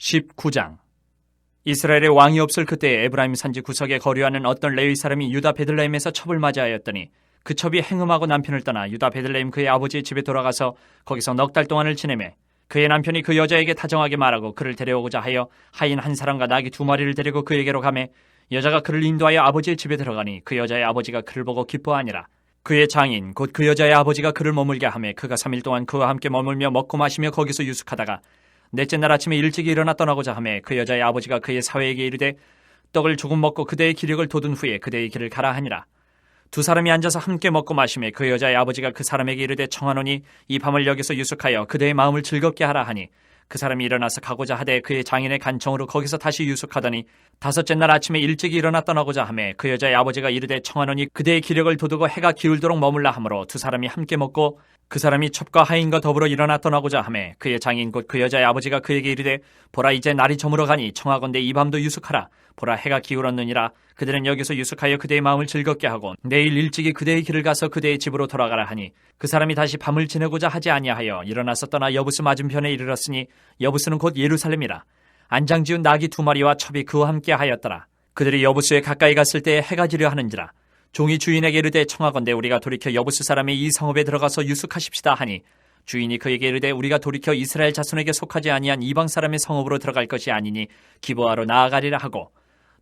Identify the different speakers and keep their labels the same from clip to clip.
Speaker 1: 19장. 이스라엘의 왕이 없을 그때에 에브라임 산지 구석에 거류하는 어떤 레위 사람이 유다 베들레헴에서 첩을 맞이하였더니 그 첩이 행음하고 남편을 떠나 유다 베들레헴 그의 아버지의 집에 돌아가서 거기서 넉 달 동안을 지내매 그의 남편이 그 여자에게 다정하게 말하고 그를 데려오고자 하여 하인 한 사람과 나귀 2마리를 데리고 그에게로 가매 여자가 그를 인도하여 아버지의 집에 들어가니 그 여자의 아버지가 그를 보고 기뻐하니라. 그의 장인 곧 그 여자의 아버지가 그를 머물게 하매 그가 3일 동안 그와 함께 머물며 먹고 마시며 거기서 유숙하다가 넷째 날 아침에 일찍 일어나 떠나고자 하매 그 여자의 아버지가 그의 사회에게 이르되 떡을 조금 먹고 그대의 기력을 돋은 후에 그대의 길을 가라 하니라. 두 사람이 앉아서 함께 먹고 마시매 그 여자의 아버지가 그 사람에게 이르되 청하노니 이 밤을 여기서 유숙하여 그대의 마음을 즐겁게 하라 하니 그 사람이 일어나서 가고자 하되 그의 장인의 간청으로 거기서 다시 유숙하더니 다섯째 날 아침에 일찍 일어나 떠나고자 하매 그 여자의 아버지가 이르되 청하노니 그대의 기력을 돋우고 해가 기울도록 머물라 하므로 두 사람이 함께 먹고 그 사람이 첩과 하인과 더불어 일어나 떠나고자 하매 그의 장인 곧 그 여자의 아버지가 그에게 이르되 보라 이제 날이 저물어 가니 청하건대 이 밤도 유숙하라. 보라 해가 기울었느니라. 그들은 여기서 유숙하여 그대의 마음을 즐겁게 하고 내일 일찍이 그대의 길을 가서 그대의 집으로 돌아가라 하니 그 사람이 다시 밤을 지내고자 하지 아니하여 일어나서 떠나 여부스 맞은편에 이르렀으니 여부스는 곧 예루살렘이라. 안장지은 나귀 2마리와 첩이 그와 함께 하였더라. 그들이 여부스에 가까이 갔을 때에 해가 지려 하는지라. 종이 주인에게 이르되 청하건대 우리가 돌이켜 여부스 사람의 이 성읍에 들어가서 유숙하십시다 하니 주인이 그에게 이르되 우리가 돌이켜 이스라엘 자손에게 속하지 아니한 이방 사람의 성읍으로 들어갈 것이 아니니 기브아로 나아가리라 하고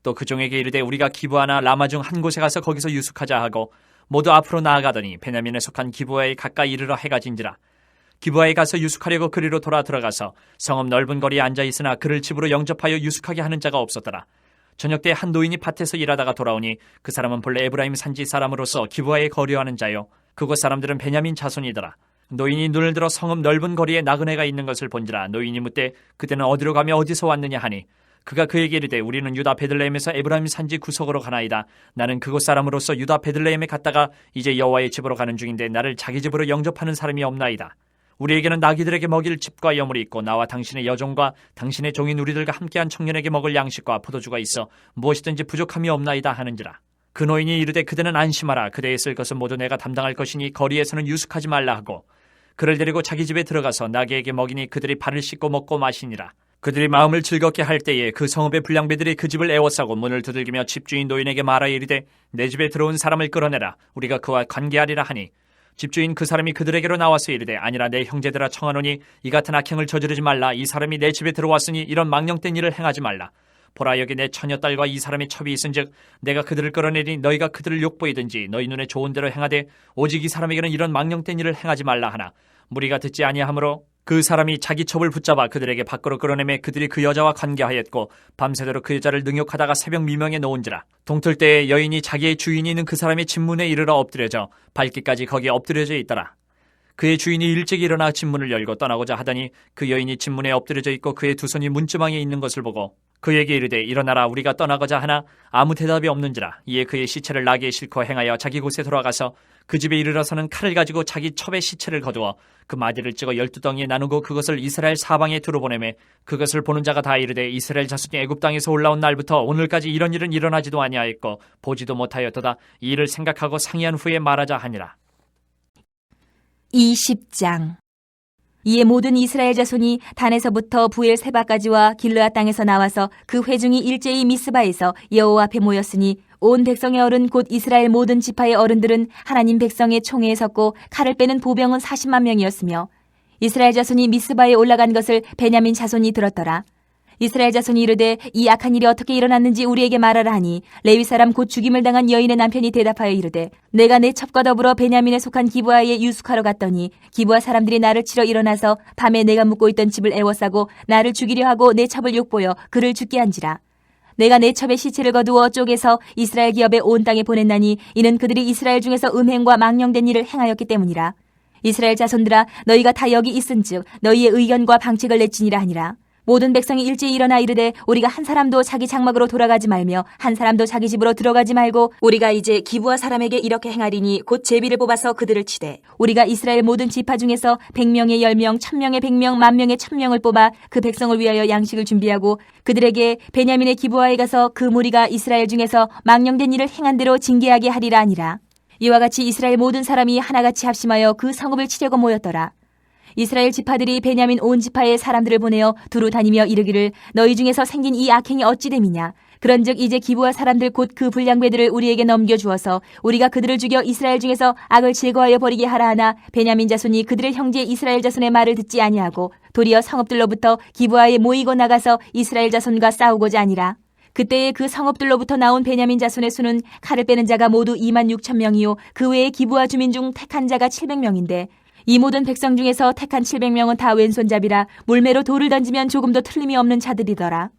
Speaker 1: 또 그 종에게 이르되 우리가 기브아나 라마 중 한 곳에 가서 거기서 유숙하자 하고 모두 앞으로 나아가더니 베냐민에 속한 기브아에 가까이 이르러 해가 진지라. 기브아에 가서 유숙하려고 그리로 돌아 들어가서 성읍 넓은 거리에 앉아 있으나 그를 집으로 영접하여 유숙하게 하는 자가 없었더라. 저녁 때 한 노인이 밭에서 일하다가 돌아오니 그 사람은 본래 에브라임 산지 사람으로서 기브아에 거류하는 자요 그곳 사람들은 베냐민 자손이더라. 노인이 눈을 들어 성읍 넓은 거리에 나그네가 있는 것을 본지라. 노인이 묻되 그때는 어디로 가며 어디서 왔느냐 하니 그가 그에게 이르되 우리는 유다 베들레헴에서 에브라임 산지 구석으로 가나이다. 나는 그곳 사람으로서 유다 베들레헴에 갔다가 이제 여호와의 집으로 가는 중인데 나를 자기 집으로 영접하는 사람이 없나이다. 우리에게는 나귀들에게 먹일 집과 여물이 있고 나와 당신의 여종과 당신의 종인 우리들과 함께한 청년에게 먹을 양식과 포도주가 있어 무엇이든지 부족함이 없나이다 하는지라. 그 노인이 이르되 그대는 안심하라. 그대의 쓸 것은 모두 내가 담당할 것이니 거리에서는 유숙하지 말라 하고 그를 데리고 자기 집에 들어가서 나귀에게 먹이니 그들이 발을 씻고 먹고 마시니라. 그들이 마음을 즐겁게 할 때에 그 성읍의 불량배들이 그 집을 에워싸고 문을 두들기며 집주인 노인에게 말하여 이르되 내 집에 들어온 사람을 끌어내라. 우리가 그와 관계하리라 하니 집주인 그 사람이 그들에게로 나와서 이르되 아니라 내 형제들아 청하노니 이 같은 악행을 저지르지 말라. 이 사람이 내 집에 들어왔으니 이런 망령된 일을 행하지 말라. 보라 여기 내 처녀딸과 이 사람의 첩이 있은즉 내가 그들을 끌어내리니 너희가 그들을 욕보이든지 너희 눈에 좋은 대로 행하되 오직 이 사람에게는 이런 망령된 일을 행하지 말라 하나 무리가 듣지 아니하므로 그 사람이 자기 첩을 붙잡아 그들에게 밖으로 끌어내매 그들이 그 여자와 관계하였고 밤새도록 그 여자를 능욕하다가 새벽 미명에 놓은지라. 동틀 때에 여인이 자기의 주인이 있는 그 사람의 집문에 이르러 엎드려져 발길까지 거기에 엎드려져 있더라. 그의 주인이 일찍 일어나 집문을 열고 떠나고자 하더니 그 여인이 집문에 엎드려져 있고 그의 두 손이 문지방에 있는 것을 보고 그에게 이르되 일어나라 우리가 떠나고자 하나 아무 대답이 없는지라. 이에 그의 시체를 나귀에 싣고 행하여 자기 곳에 돌아가서 그 집에 이르러서는 칼을 가지고 자기 첩의 시체를 거두어 그 마디를 찍어 12덩이에 나누고 그것을 이스라엘 사방에 두루 보내매 그것을 보는 자가 다 이르되 이스라엘 자손이 애굽 땅에서 올라온 날부터 오늘까지 이런 일은 일어나지도 아니하였고 보지도 못하였도다. 이 일을 생각하고 상의한 후에 말하자 하니라.
Speaker 2: 20장. 이에 모든 이스라엘 자손이 단에서부터 부엘세바까지와 길르앗 땅에서 나와서 그 회중이 일제히 미스바에서 여호와 앞에 모였으니 온 백성의 어른 곧 이스라엘 모든 지파의 어른들은 하나님 백성의 총회에 섰고 칼을 빼는 보병은 40만 명이었으며 이스라엘 자손이 미스바에 올라간 것을 베냐민 자손이 들었더라. 이스라엘 자손이 이르되 이 악한 일이 어떻게 일어났는지 우리에게 말하라 하니 레위 사람 곧 죽임을 당한 여인의 남편이 대답하여 이르되 내가 내 첩과 더불어 베냐민에 속한 기브아에 유숙하러 갔더니 기브아 사람들이 나를 치러 일어나서 밤에 내가 묵고 있던 집을 에워싸고 나를 죽이려 하고 내 첩을 욕보여 그를 죽게 한지라. 내가 내 첩의 시체를 거두어 쪼개서 이스라엘 기업에 온 땅에 보냈나니 이는 그들이 이스라엘 중에서 음행과 망령된 일을 행하였기 때문이라. 이스라엘 자손들아 너희가 다 여기 있은즉 너희의 의견과 방책을 내지니라 하니라. 모든 백성이 일제히 일어나 이르되 우리가 한 사람도 자기 장막으로 돌아가지 말며 한 사람도 자기 집으로 들어가지 말고 우리가 이제 기브아 사람에게 이렇게 행하리니 곧 제비를 뽑아서 그들을 치되 우리가 이스라엘 모든 지파 중에서 100명의 10명, 1000명의 100명, 10,000명의 1000명을 뽑아 그 백성을 위하여 양식을 준비하고 그들에게 베냐민의 기브아에 가서 그 무리가 이스라엘 중에서 망령된 일을 행한 대로 징계하게 하리라 하니라. 이와 같이 이스라엘 모든 사람이 하나같이 합심하여 그 성읍을 치려고 모였더라. 이스라엘 지파들이 베냐민 온 지파의 사람들을 보내어 두루 다니며 이르기를 너희 중에서 생긴 이 악행이 어찌 됨이냐. 그런즉 이제 기브아 사람들 곧 그 불량배들을 우리에게 넘겨주어서 우리가 그들을 죽여 이스라엘 중에서 악을 제거하여 버리게 하라 하나 베냐민 자손이 그들의 형제 이스라엘 자손의 말을 듣지 아니하고 도리어 성읍들로부터 기브아에 모이고 나가서 이스라엘 자손과 싸우고자 하니라. 그때에 그 성읍들로부터 나온 베냐민 자손의 수는 칼을 빼는 자가 모두 26,000명이요 그 외에 기브아 주민 중 택한 자가 700명인데 이 모든 백성 중에서 택한 700명은 다 왼손잡이라 물매로 돌을 던지면 조금도 틀림이 없는 자들이더라.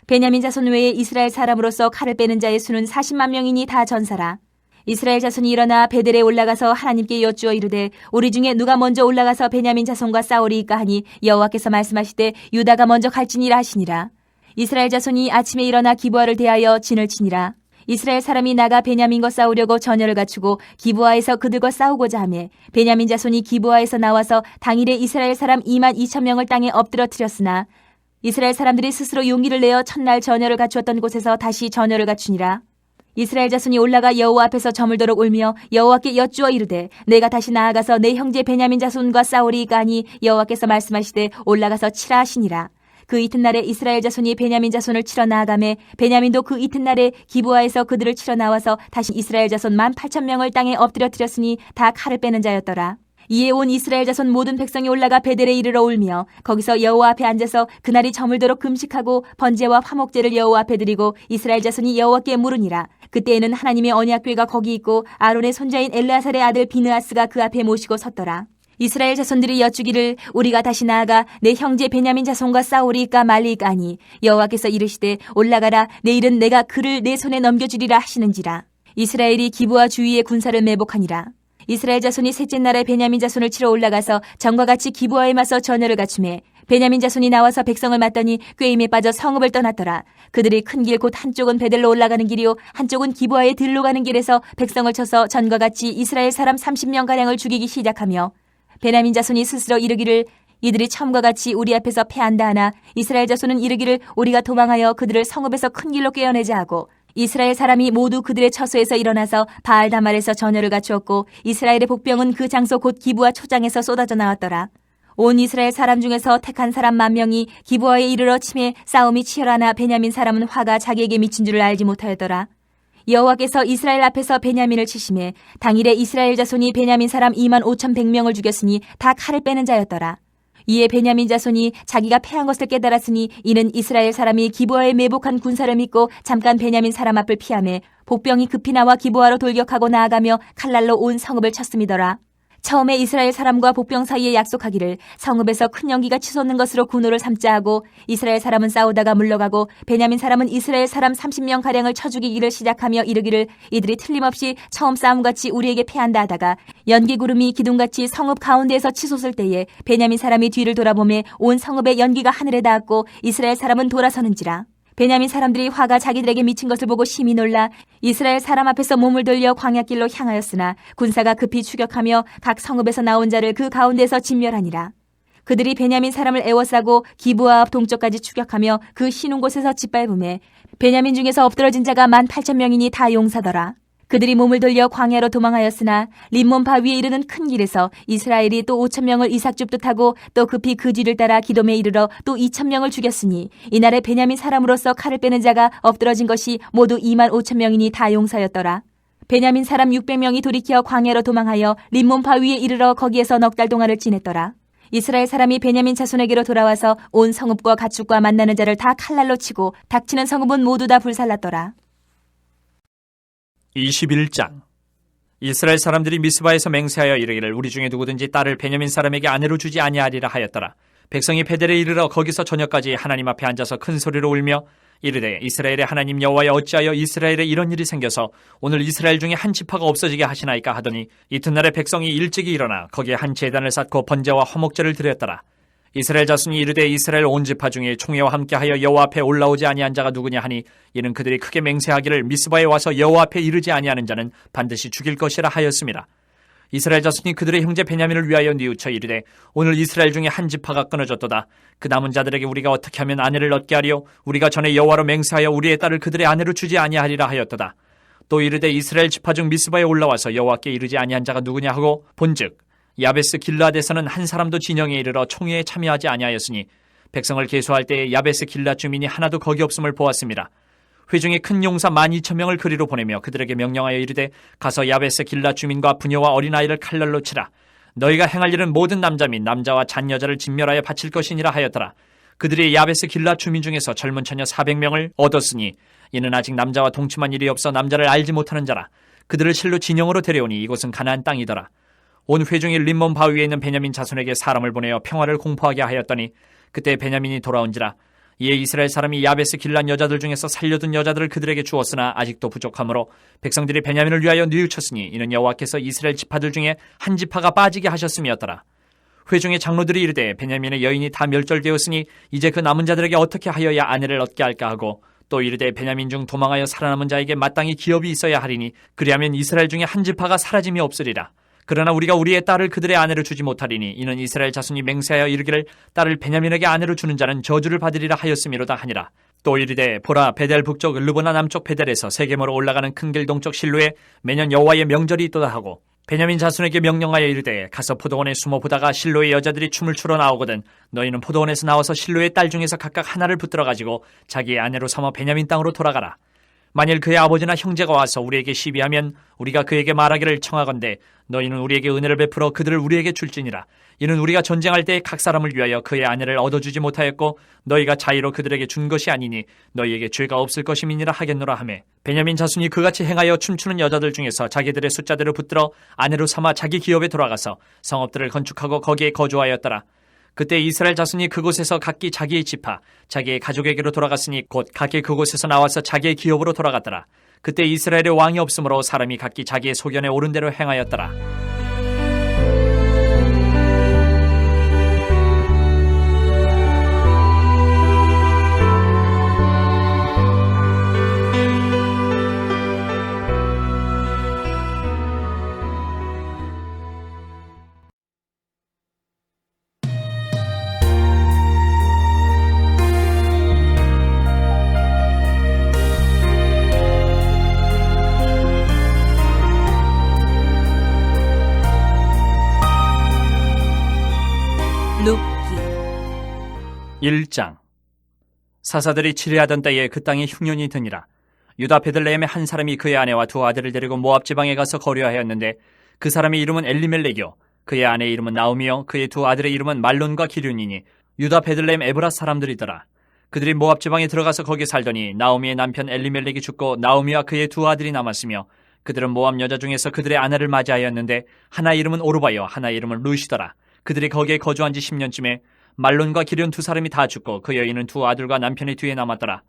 Speaker 2: 베냐민 자손 외에 이스라엘 사람으로서 칼을 빼는 자의 수는 40만 명이니 다 전사라. 이스라엘 자손이 일어나 베델에 올라가서 하나님께 여쭈어 이르되 우리 중에 누가 먼저 올라가서 베냐민 자손과 싸우리이까 하니 여호와께서 말씀하시되 유다가 먼저 갈지니라 하시니라. 이스라엘 자손이 아침에 일어나 기브아를 대하여 진을 치니라. 이스라엘 사람이 나가 베냐민과 싸우려고 전열을 갖추고 기브아에서 그들과 싸우고자 하며 베냐민 자손이 기브아에서 나와서 당일에 이스라엘 사람 22,000명을 땅에 엎드러뜨렸으나 이스라엘 사람들이 스스로 용기를 내어 첫날 전열을 갖추었던 곳에서 다시 전열을 갖추니라. 이스라엘 자손이 올라가 여호와 앞에서 저물도록 울며 여호와께 여쭈어 이르되 내가 다시 나아가서 내 형제 베냐민 자손과 싸우리이까 하니 여호와께서 말씀하시되 올라가서 치라 하시니라. 그 이튿날에 이스라엘 자손이 베냐민 자손을 치러 나아가매 베냐민도 그 이튿날에 기브아에서 그들을 치러 나와서 다시 이스라엘 자손 18,000명을 땅에 엎드려뜨렸으니 다 칼을 빼는 자였더라. 이에 온 이스라엘 자손 모든 백성이 올라가 베델에 이르러 울며 거기서 여호와 앞에 앉아서 그날이 저물도록 금식하고 번제와 화목제를 여호와 앞에 드리고 이스라엘 자손이 여호와께 물으니라. 그때에는 하나님의 언약궤가 거기 있고 아론의 손자인 엘르아살의 아들 비느하스가 그 앞에 모시고 섰더라. 이스라엘 자손들이 여쭈기를 우리가 다시 나아가 내 형제 베냐민 자손과 싸우리이까 말리이까 하니 여호와께서 이르시되 올라가라 내일은 내가 그를 내 손에 넘겨주리라 하시는지라. 이스라엘이 기브아 주위에 군사를 매복하니라. 이스라엘 자손이 셋째 날에 베냐민 자손을 치러 올라가서 전과 같이 기브아에 맞서 전열을 갖추매 베냐민 자손이 나와서 백성을 맞더니 꾀임에 빠져 성읍을 떠났더라. 그들이 큰 길 곧 한쪽은 베델로 올라가는 길이요 한쪽은 기브아의 들로 가는 길에서 백성을 쳐서 전과 같이 이스라엘 사람 30명가량을 죽이기 시작하며 베냐민 자손이 스스로 이르기를 이들이 처음과 같이 우리 앞에서 패한다 하나 이스라엘 자손은 이르기를 우리가 도망하여 그들을 성읍에서 큰 길로 꿰어내자 하고 이스라엘 사람이 모두 그들의 처소에서 일어나서 바알다말에서 전열을 갖추었고 이스라엘의 복병은 그 장소 곧 기브아 초장에서 쏟아져 나왔더라. 온 이스라엘 사람 중에서 택한 사람 10,000명이 기브아에 이르러 치매 싸움이 치열하나 베냐민 사람은 화가 자기에게 미친 줄을 알지 못하였더라. 여호와께서 이스라엘 앞에서 베냐민을 치심에 당일에 이스라엘 자손이 베냐민 사람 25,100명을 죽였으니 다 칼을 빼는 자였더라. 이에 베냐민 자손이 자기가 패한 것을 깨달았으니 이는 이스라엘 사람이 기브아에 매복한 군사를 믿고 잠깐 베냐민 사람 앞을 피하매 복병이 급히 나와 기브아로 돌격하고 나아가며 칼날로 온 성읍을 쳤음이더라. 처음에 이스라엘 사람과 복병 사이에 약속하기를 성읍에서 큰 연기가 치솟는 것으로 군호를 삼자 하고 이스라엘 사람은 싸우다가 물러가고 베냐민 사람은 이스라엘 사람 30명가량을 쳐 죽이기를 시작하며 이르기를 이들이 틀림없이 처음 싸움같이 우리에게 패한다 하다가 연기구름이 기둥같이 성읍 가운데에서 치솟을 때에 베냐민 사람이 뒤를 돌아보매 온 성읍의 연기가 하늘에 닿았고 이스라엘 사람은 돌아서는지라. 베냐민 사람들이 화가 자기들에게 미친 것을 보고 심히 놀라 이스라엘 사람 앞에서 몸을 돌려 광야길로 향하였으나 군사가 급히 추격하며 각 성읍에서 나온 자를 그 가운데서 진멸하니라. 그들이 베냐민 사람을 에워싸고 기브아 앞 동쪽까지 추격하며 그 쉬는 곳에서 짓밟음에 베냐민 중에서 엎드러진 자가 18,000명이니 다 용사더라. 그들이 몸을 돌려 광야로 도망하였으나 림몬 바위에 이르는 큰 길에서 이스라엘이 또 5,000명을 이삭 줍듯 하고 또 급히 그 뒤를 따라 기돔에 이르러 또 2,000명을 죽였으니 이날에 베냐민 사람으로서 칼을 빼는 자가 엎드러진 것이 모두 25,000명이니 다 용사였더라. 베냐민 사람 600명이 돌이켜 광야로 도망하여 림몬 바위에 이르러 거기에서 넉 달 동안을 지냈더라. 이스라엘 사람이 베냐민 자손에게로 돌아와서 온 성읍과 가축과 만나는 자를 다 칼날로 치고 닥치는 성읍은 모두 다 불살랐더라.
Speaker 1: 21장. 이스라엘 사람들이 미스바에서 맹세하여 이르기를 우리 중에 누구든지 딸을 베냐민 사람에게 아내로 주지 아니하리라 하였더라. 백성이 베델에 이르러 거기서 저녁까지 하나님 앞에 앉아서 큰 소리로 울며 이르되 이스라엘의 하나님 여호와여 어찌하여 이스라엘에 이런 일이 생겨서 오늘 이스라엘 중에 한 지파가 없어지게 하시나이까 하더니 이튿날에 백성이 일찍이 일어나 거기에 한 제단을 쌓고 번제와 화목제를 드렸더라. 이스라엘 자손이 이르되 이스라엘 온 지파 중에 총회와 함께하여 여호와 앞에 올라오지 아니한 자가 누구냐 하니 이는 그들이 크게 맹세하기를 미스바에 와서 여호와 앞에 이르지 아니하는 자는 반드시 죽일 것이라 하였습니다. 이스라엘 자손이 그들의 형제 베냐민을 위하여 뉘우쳐 이르되 오늘 이스라엘 중에 한 지파가 끊어졌도다. 그 남은 자들에게 우리가 어떻게 하면 아내를 얻게 하리요? 우리가 전에 여호와로 맹세하여 우리의 딸을 그들의 아내로 주지 아니하리라 하였도다. 또 이르되 이스라엘 지파 중 미스바에 올라와서 여호와께 이르지 아니한 자가 누구냐 하고 본즉 야베스 길르앗에서는 한 사람도 진영에 이르러 총회에 참여하지 아니하였으니 백성을 계수할 때에 야베스 길르앗 주민이 하나도 거기 없음을 보았습니다. 회중이 큰 용사 12,000명을 그리로 보내며 그들에게 명령하여 이르되 가서 야베스 길르앗 주민과 부녀와 어린아이를 칼날로 치라. 너희가 행할 일은 모든 남자 및 남자와 잔 여자를 진멸하여 바칠 것이니라 하였더라. 그들이 야베스 길르앗 주민 중에서 젊은 처녀 400명을 얻었으니 이는 아직 남자와 동침한 일이 없어 남자를 알지 못하는 자라. 그들을 실로 진영으로 데려오니 이곳은 가나안 땅이더라. 온 회중이 림몬 바위에 있는 베냐민 자손에게 사람을 보내어 평화를 공포하게 하였더니 그때 베냐민이 돌아온지라. 이에 이스라엘 사람이 야베스 길르앗 여자들 중에서 살려둔 여자들을 그들에게 주었으나 아직도 부족하므로 백성들이 베냐민을 위하여 뉘우쳤으니 이는 여호와께서 이스라엘 지파들 중에 한 지파가 빠지게 하셨음이었더라. 회중의 장로들이 이르되 베냐민의 여인이 다 멸절되었으니 이제 그 남은 자들에게 어떻게 하여야 아내를 얻게 할까 하고 또 이르되 베냐민 중 도망하여 살아남은 자에게 마땅히 기업이 있어야 하리니 그리하면 이스라엘 중에 한 지파가 사라짐이 없으리라. 그러나 우리가 우리의 딸을 그들의 아내로 주지 못하리니 이는 이스라엘 자손이 맹세하여 이르기를 딸을 베냐민에게 아내로 주는 자는 저주를 받으리라 하였음이로다 하니라. 또 이르되 보라 베델 북쪽 르보나 남쪽 베델에서 세겜으로 올라가는 큰 길 동쪽 실로에 매년 여호와의 명절이 있도다 하고 베냐민 자손에게 명령하여 이르되 가서 포도원에 숨어 보다가 실로의 여자들이 춤을 추러 나오거든 너희는 포도원에서 나와서 실로의 딸 중에서 각각 하나를 붙들어 가지고 자기의 아내로 삼아 베냐민 땅으로 돌아가라. 만일 그의 아버지나 형제가 와서 우리에게 시비하면 우리가 그에게 말하기를 청하건대 너희는 우리에게 은혜를 베풀어 그들을 우리에게 줄지니라. 이는 우리가 전쟁할 때 각 사람을 위하여 그의 아내를 얻어주지 못하였고 너희가 자의로 그들에게 준 것이 아니니 너희에게 죄가 없을 것임이니라 하겠노라 하매 베냐민 자손이 그같이 행하여 춤추는 여자들 중에서 자기들의 숫자대로 붙들어 아내로 삼아 자기 기업에 돌아가서 성읍들을 건축하고 거기에 거주하였더라. 그때 이스라엘 자손이 그곳에서 각기 자기의 지파, 자기의 가족에게로 돌아갔으니 곧 각기 그곳에서 나와서 자기의 기업으로 돌아갔더라. 그때 이스라엘의 왕이 없으므로 사람이 각기 자기의 소견에 옳은 대로 행하였더라.
Speaker 2: 룻기
Speaker 1: 1장 사사들이 치리하던 때에 그 땅에 흉년이 드니라. 유다 베들레헴의 한 사람이 그의 아내와 두 아들을 데리고 모압 지방에 가서 거류하였는데 그 사람의 이름은 엘리멜렉이요 그의 아내의 이름은 나오미요 그의 두 아들의 이름은 말론과 기륜이니 유다 베들레헴 에브라 사람들이더라. 그들이 모압 지방에 들어가서 거기 살더니 나오미의 남편 엘리멜렉이 죽고 나오미와 그의 두 아들이 남았으며 그들은 모압 여자 중에서 그들의 아내를 맞이하였는데 하나의 이름은 오르바요 하나의 이름은 루시더라. 그들이 거기에 거주한 지 10년쯤에 말론과 기륜 두 사람이 다 죽고 그 여인은 두 아들과 남편의 뒤에 남았더라.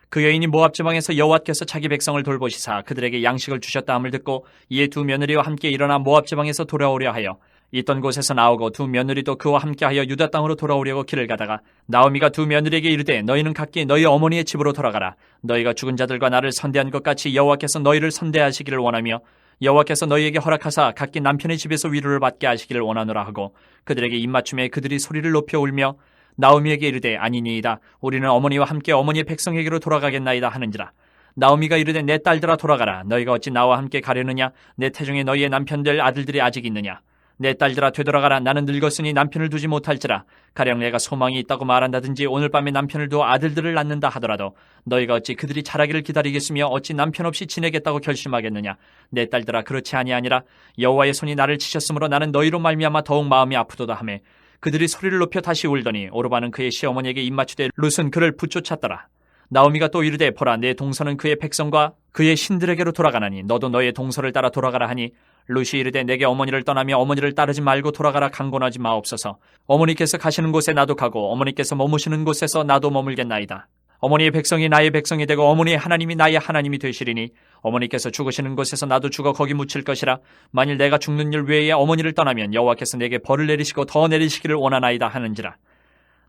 Speaker 1: 그 여인이 모압 지방에서 여호와께서 자기 백성을 돌보시사 그들에게 양식을 주셨다 함을 듣고 이에 두 며느리와 함께 일어나 모압 지방에서 돌아오려 하여 있던 곳에서 나오고 두 며느리도 그와 함께하여 유다 땅으로 돌아오려고 길을 가다가 나오미가 두 며느리에게 이르되 너희는 각기 너희 어머니의 집으로 돌아가라. 너희가 죽은 자들과 나를 선대한 것 같이 여호와께서 너희를 선대하시기를 원하며 여호와께서 너희에게 허락하사 각기 남편의 집에서 위로를 받게 하시기를 원하노라 하고 그들에게 입맞춤에 그들이 소리를 높여 울며 나오미에게 이르되 아니니이다. 우리는 어머니와 함께 어머니의 백성에게로 돌아가겠나이다 하는지라. 나오미가 이르되 내 딸들아 돌아가라. 너희가 어찌 나와 함께 가려느냐. 내 태중에 너희의 남편들 아들들이 아직 있느냐. 내 딸들아 되돌아가라. 나는 늙었으니 남편을 두지 못할지라. 가령 내가 소망이 있다고 말한다든지 오늘 밤에 남편을 두어 아들들을 낳는다 하더라도 너희가 어찌 그들이 자라기를 기다리겠으며 어찌 남편 없이 지내겠다고 결심하겠느냐. 내 딸들아 그렇지 아니하니라. 여호와의 손이 나를 치셨으므로 나는 너희로 말미암아 더욱 마음이 아프도다 하매 그들이 소리를 높여 다시 울더니 오르바는 그의 시어머니에게 입맞추되 룻은 그를 붙쫓았더라. 나오미가 또 이르되 보라 내 동서는 그의 백성과 그의 신들에게로 돌아가나니 너도 너의 동서를 따라 돌아가라 하니 룻이 이르되 내게 어머니를 떠나며 어머니를 따르지 말고 돌아가라 강권하지 마옵소서. 어머니께서 가시는 곳에 나도 가고 어머니께서 머무시는 곳에서 나도 머물겠나이다. 어머니의 백성이 나의 백성이 되고 어머니의 하나님이 나의 하나님이 되시리니 어머니께서 죽으시는 곳에서 나도 죽어 거기 묻힐 것이라. 만일 내가 죽는 일 외에 어머니를 떠나면 여호와께서 내게 벌을 내리시고 더 내리시기를 원하나이다 하는지라.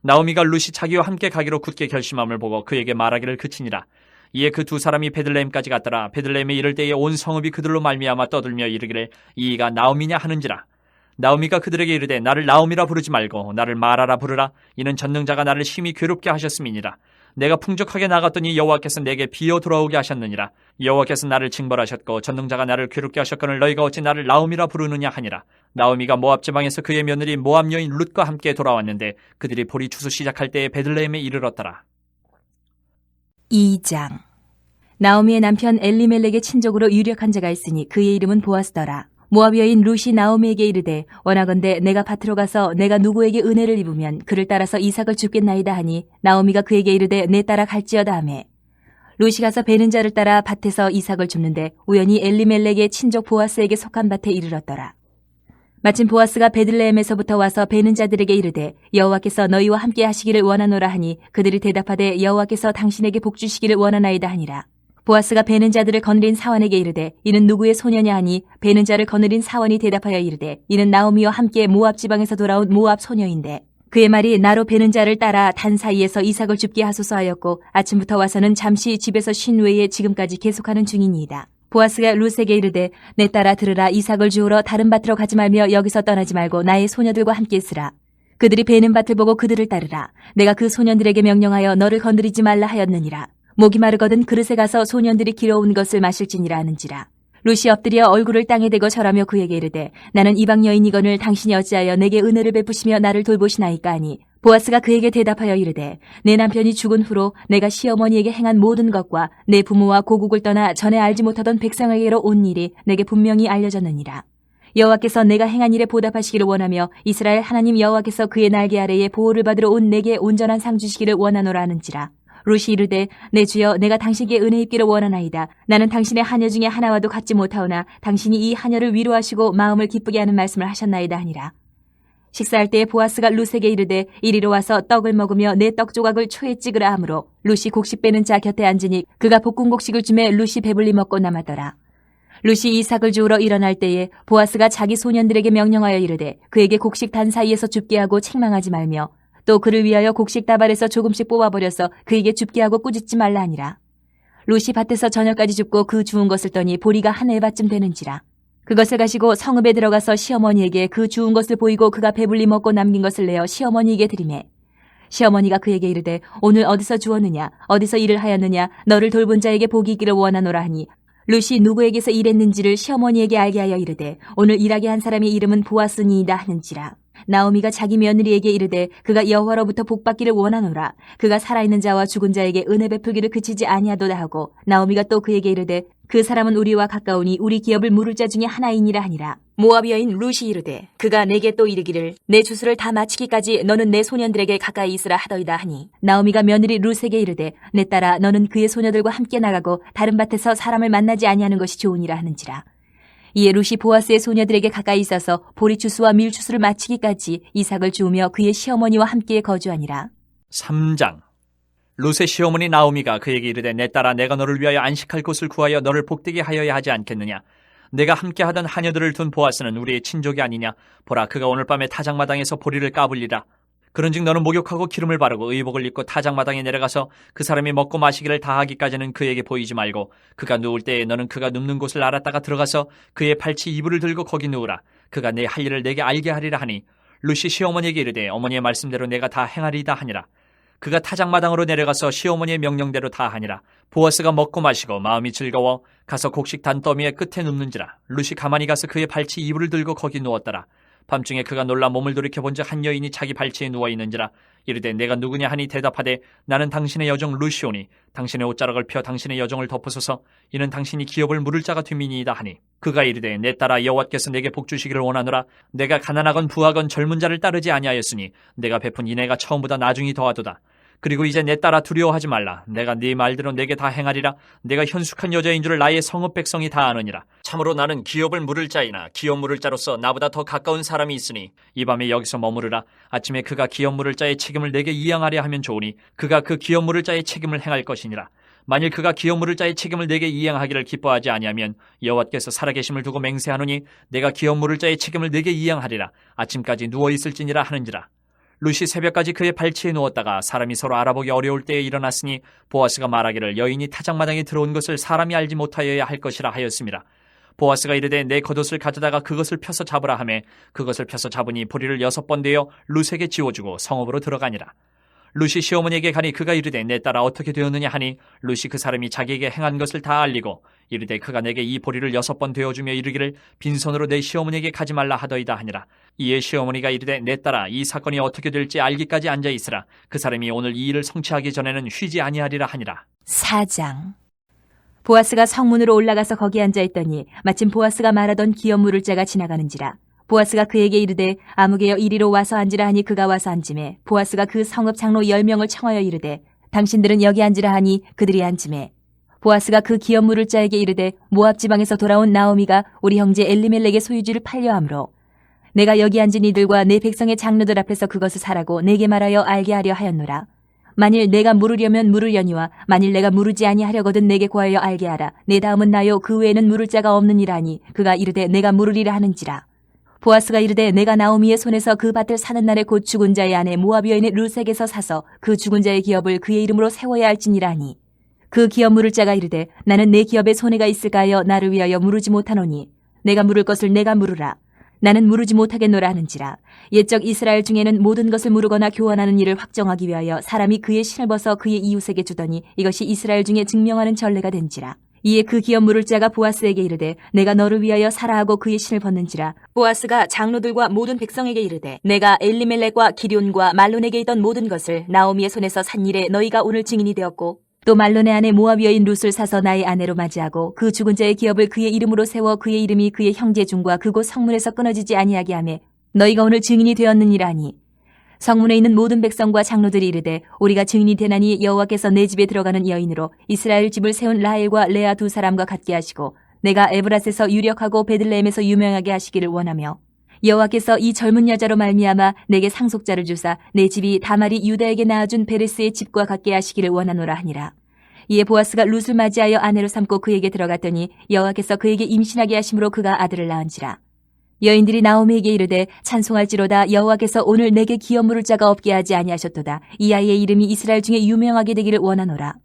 Speaker 1: 나오미가 룻이 자기와 함께 가기로 굳게 결심함을 보고 그에게 말하기를 그치니라. 이에 그 두 사람이 베들레헴까지 갔더라. 베들레헴에 이를 때에 온 성읍이 그들로 말미암아 떠들며 이르기를 이가 나오미냐 하는지라. 나오미가 그들에게 이르되 나를 나오미라 부르지 말고 나를 마라라 부르라. 이는 전능자가 나를 심히 괴롭게 하셨음이니라. 내가 풍족하게 나갔더니 여호와께서 내게 비어 돌아오게 하셨느니라. 여호와께서 나를 징벌하셨고 전능자가 나를 괴롭게 하셨거늘 너희가 어찌 나를 나오미라 부르느냐 하니라. 나오미가 모압 지방에서 그의 며느리 모압 여인 룻과 함께 돌아왔는데 그들이 보리 추수 시작할 때에 베들레헴에 이르렀더라.
Speaker 2: 2장. 나오미의 남편 엘리멜렉의 친족으로 유력한 자가 있으니 그의 이름은 보아스더라. 모압 여인 룻이 나오미에게 이르되 원하건대 내가 밭으로 가서 내가 누구에게 은혜를 입으면 그를 따라서 이삭을 줍겠나이다 하니 나오미가 그에게 이르되 내 따라 갈지어다 하매 룻이 가서 베는 자를 따라 밭에서 이삭을 줍는데 우연히 엘리멜렉의 친족 보아스에게 속한 밭에 이르렀더라. 마침 보아스가 베들레헴에서부터 와서 베는 자들에게 이르되 여호와께서 너희와 함께 하시기를 원하노라 하니 그들이 대답하되 여호와께서 당신에게 복 주시기를 원하나이다 하니라. 보아스가 베는 자들을 거느린 사원에게 이르되 이는 누구의 소녀냐 하니 베는 자를 거느린 사원이 대답하여 이르되 이는 나오미와 함께 모압 지방에서 돌아온 모압 소녀인데 그의 말이 나로 베는 자를 따라 단 사이에서 이삭을 줍게 하소서 하였고 아침부터 와서는 잠시 집에서 쉰 외에 지금까지 계속하는 중이니이다. 보아스가 룻에게 이르되 내 딸아 들으라. 이삭을 주우러 다른 밭으로 가지 말며 여기서 떠나지 말고 나의 소녀들과 함께 있으라. 그들이 베는 밭을 보고 그들을 따르라. 내가 그 소년들에게 명령하여 너를 건드리지 말라 하였느니라. 목이 마르거든 그릇에 가서 소년들이 길어온 것을 마실지니라 하는지라. 룻이 엎드려 얼굴을 땅에 대고 절하며 그에게 이르되 나는 이방 여인이거늘 당신이 어찌하여 내게 은혜를 베푸시며 나를 돌보시나이까 하니 보아스가 그에게 대답하여 이르되 내 남편이 죽은 후로 내가 시어머니에게 행한 모든 것과 내 부모와 고국을 떠나 전에 알지 못하던 백성에게로 온 일이 내게 분명히 알려졌느니라. 여호와께서 내가 행한 일에 보답하시기를 원하며 이스라엘 하나님 여호와께서 그의 날개 아래에 보호를 받으러 온 내게 온전한 상 주시기를 원하노라 하는지라. 룻이 이르되 내 주여 내가 당신께 은혜 입기를 원하나이다. 나는 당신의 하녀 중에 하나와도 같지 못하오나 당신이 이 하녀를 위로하시고 마음을 기쁘게 하는 말씀을 하셨나이다 하니라. 식사할 때에 보아스가 룻에게 이르되 이리로 와서 떡을 먹으며 내 떡 조각을 초에 찍으라 하므로 룻이 곡식 빼는 자 곁에 앉으니 그가 볶은 곡식을 주매 룻이 배불리 먹고 남았더라. 룻이 이삭을 주우러 일어날 때에 보아스가 자기 소년들에게 명령하여 이르되 그에게 곡식 단 사이에서 줍게 하고 책망하지 말며 또 그를 위하여 곡식 다발에서 조금씩 뽑아버려서 그에게 줍게 하고 꾸짖지 말라 하니라. 룻이 밭에서 저녁까지 줍고 그 주운 것을 떠니 보리가 한 에바쯤 되는지라. 그것을 가지고 성읍에 들어가서 시어머니에게 그 주운 것을 보이고 그가 배불리 먹고 남긴 것을 내어 시어머니에게 드리매 시어머니가 그에게 이르되 오늘 어디서 주었느냐 어디서 일을 하였느냐 너를 돌본 자에게 복이 있기를 원하노라 하니 룻이 누구에게서 일했는지를 시어머니에게 알게 하여 이르되 오늘 일하게 한 사람의 이름은 보아스니이다 하는지라. 나오미가 자기 며느리에게 이르되 그가 여호와로부터 복받기를 원하노라. 그가 살아있는 자와 죽은 자에게 은혜 베풀기를 그치지 아니하도다 하고 나오미가 또 그에게 이르되 그 사람은 우리와 가까우니 우리 기업을 물을 자 중에 하나이니라 하니라. 모압 여인 룻이 이르되 그가 내게 또 이르기를 내 주수를 다 마치기까지 너는 내 소년들에게 가까이 있으라 하더이다 하니 나오미가 며느리 룻에게 이르되 내 딸아 너는 그의 소녀들과 함께 나가고 다른 밭에서 사람을 만나지 아니하는 것이 좋으니라 하는지라. 이에 룻이 보아스의 소녀들에게 가까이 있어서 보리추수와 밀추수를 마치기까지 이삭을 주우며 그의 시어머니와 함께 거주하니라.
Speaker 1: 3장. 룻의 시어머니 나오미가 그에게 이르되 내 딸아 내가 너를 위하여 안식할 곳을 구하여 너를 복되게 하여야 하지 않겠느냐. 내가 함께하던 하녀들을 둔 보아스는 우리의 친족이 아니냐. 보라 그가 오늘 밤에 타작마당에서 보리를 까불리라. 그런즉 너는 목욕하고 기름을 바르고 의복을 입고 타작마당에 내려가서 그 사람이 먹고 마시기를 다하기까지는 그에게 보이지 말고 그가 누울 때에 너는 그가 눕는 곳을 알았다가 들어가서 그의 팔치 이불을 들고 거기 누우라. 그가 내 할 일을 내게 알게 하리라 하니 룻이 시어머니에게 이르되 어머니의 말씀대로 내가 다 행하리이다 하니라. 그가 타작마당으로 내려가서 시어머니의 명령대로 다 하니라. 보아스가 먹고 마시고 마음이 즐거워 가서 곡식 단더미의 끝에 눕는지라. 룻이 가만히 가서 그의 발치 이불을 들고 거기 누웠더라. 밤중에 그가 놀라 몸을 돌이켜본즉 한 여인이 자기 발치에 누워있는지라. 이르되 내가 누구냐 하니 대답하되 나는 당신의 여종 룻이오니 당신의 옷자락을 펴 당신의 여종을 덮으소서. 이는 당신이 기업을 물을 자가 됨이니이다 하니 그가 이르되 내 딸아 여호와께서 내게 복 주시기를 원하노라. 내가 가난하건 부하건 젊은 자를 따르지 아니하였으니 내가 베푼 인애가 처음보다 나중이 더하도다. 그리고 이제 내 딸아 두려워하지 말라. 내가 네 말대로 내게 다 행하리라. 내가 현숙한 여자인 줄을 나의 성읍 백성이 다 아느니라. 참으로 나는 기업을 물을 자이나 기업 물을 자로서 나보다 더 가까운 사람이 있으니 이 밤에 여기서 머무르라. 아침에 그가 기업 물을 자의 책임을 내게 이양하려 하면 좋으니 그가 그 기업 물을 자의 책임을 행할 것이니라. 만일 그가 기업 물을 자의 책임을 내게 이양하기를 기뻐하지 아니하면 여호와께서 살아계심을 두고 맹세하노니 내가 기업 물을 자의 책임을 내게 이양하리라. 아침까지 누워있을지니라 하는지라. 룻이 새벽까지 그의 발치에 누웠다가 사람이 서로 알아보기 어려울 때에 일어났으니 보아스가 말하기를 여인이 타작마당에 들어온 것을 사람이 알지 못하여야 할 것이라 하였습니다. 보아스가 이르되 내 겉옷을 가져다가 그것을 펴서 잡으라 하매 그것을 펴서 잡으니 보리를 6번 되어 룻에게 지워주고 성읍으로 들어가니라. 룻이 시어머니에게 가니 그가 이르되 내 딸아 어떻게 되었느냐 하니 룻이 그 사람이 자기에게 행한 것을 다 알리고 이르되 그가 내게 이 보리를 6번 되어주며 이르기를 빈손으로 내 시어머니에게 가지 말라 하더이다 하니라. 이에 시어머니가 이르되 내 딸아 이 사건이 어떻게 될지 알기까지 앉아있으라. 그 사람이 오늘 이 일을 성취하기 전에는 쉬지 아니하리라 하니라.
Speaker 2: 4장. 보아스가 성문으로 올라가서 거기 앉아있더니 마침 보아스가 말하던 기업 물을 자가 지나가는지라. 보아스가 그에게 이르되 아무개여 이리로 와서 앉으라 하니 그가 와서 앉으매 보아스가 그 성읍 장로 10명을 청하여 이르되 당신들은 여기 앉으라 하니 그들이 앉으매 보아스가 그 기업 물을 자에게 이르되 모압 지방에서 돌아온 나오미가 우리 형제 엘리멜렉의 소유지를 팔려 함으로 내가 여기 앉은 이들과 내 백성의 장로들 앞에서 그것을 사라고 내게 말하여 알게 하려 하였노라. 만일 내가 물으려면 물으려니와 만일 내가 물으지 아니하려거든 내게 구하여 알게 하라. 내 다음은 나요 그 외에는 물을 자가 없느니라 하니 그가 이르되 내가 물으리라 하는지라. 보아스가 이르되 내가 나오미의 손에서 그 밭을 사는 날에 곧 죽은 자의 아내 모압 여인의 룻에게서 사서 그 죽은 자의 기업을 그의 이름으로 세워야 할지니라 하니 그 기업 물을 자가 이르되 나는 내 기업에 손해가 있을까 하여 나를 위하여 물으지 못하노니 내가 물을 것을 내가 물으라. 나는 물으지 못하겠노라 하는지라. 옛적 이스라엘 중에는 모든 것을 물으거나 교환하는 일을 확정하기 위하여 사람이 그의 신을 벗어 그의 이웃에게 주더니 이것이 이스라엘 중에 증명하는 전례가 된지라. 이에 그 기업 물을 자가 보아스에게 이르되 내가 너를 위하여 사라 하고 그의 신을 벗는지라. 보아스가 장로들과 모든 백성에게 이르되 내가 엘리멜렉과 기럨과 말론에게 있던 모든 것을 나오미의 손에서 산 일에 너희가 오늘 증인이 되었고 또 말론의 아내 모압 여인 룻을 사서 나의 아내로 맞이하고 그 죽은 자의 기업을 그의 이름으로 세워 그의 이름이 그의 형제 중과 그곳 성문에서 끊어지지 아니하게 하며 너희가 오늘 증인이 되었느니라 하니 성문에 있는 모든 백성과 장로들이 이르되 우리가 증인이 되나니 여호와께서 내 집에 들어가는 여인으로 이스라엘 집을 세운 라헬과 레아 두 사람과 같게 하시고 내가 에브라스에서 유력하고 베들레헴에서 유명하게 하시기를 원하며 여호와께서 이 젊은 여자로 말미암아 내게 상속자를 주사 내 집이 다말이 유다에게 낳아준 베레스의 집과 같게 하시기를 원하노라 하니라. 이에 보아스가 룻을 맞이하여 아내로 삼고 그에게 들어갔더니 여호와께서 그에게 임신하게 하심으로 그가 아들을 낳은지라. 여인들이 나오미에게 이르되 찬송할지로다 여호와께서 오늘 내게 기업 물을 자가 없게 하지 아니하셨도다. 이 아이의 이름이 이스라엘 중에 유명하게 되기를 원하노라.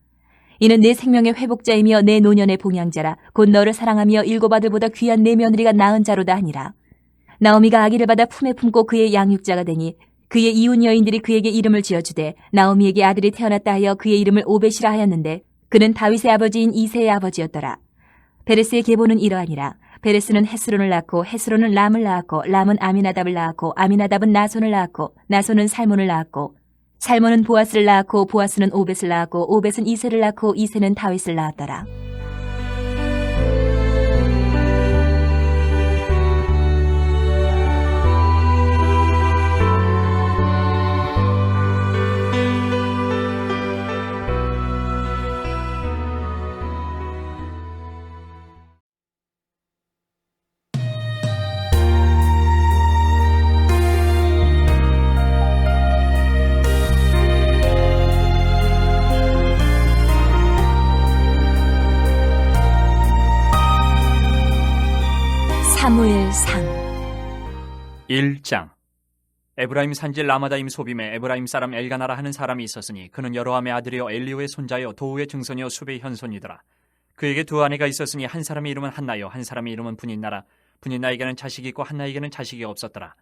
Speaker 2: 이는 내 생명의 회복자이며 내 노년의 봉양자라. 곧 너를 사랑하며 7 아들보다 귀한 내 며느리가 낳은 자로다 하니라. 나오미가 아기를 받아 품에 품고 그의 양육자가 되니 그의 이웃 여인들이 그에게 이름을 지어주되 나오미에게 아들이 태어났다 하여 그의 이름을 오벳이라 하였는데 그는 다윗의 아버지인 이새의 아버지였더라. 베레스의 계보는 이러하니라. 베레스는 헤스론을 낳고 헤스론은 람을 낳았고 람은 아미나답을 낳았고 아미나답은 나손을 낳았고 나손은 살몬을 낳았고 살몬은 보아스를 낳았고 보아스는 오벳을 낳았고 오벳은 이새를 낳고 이새는 다윗을 낳았더라. 사무엘상
Speaker 1: 1장. 에브라임 산지 라마다임 소빔에 에브라임 사람 엘가나라 하는 사람이 있었으니 그는 여로함의 아들이요 엘리오의 손자요 도우의 증손이요 수베의 현손이더라. 그에게 두 아내가 있었으니 한 사람의 이름은 한나요 한 사람의 이름은 분인나라. 분인나에게는 자식이 있고 한나에게는 자식이 없었더라.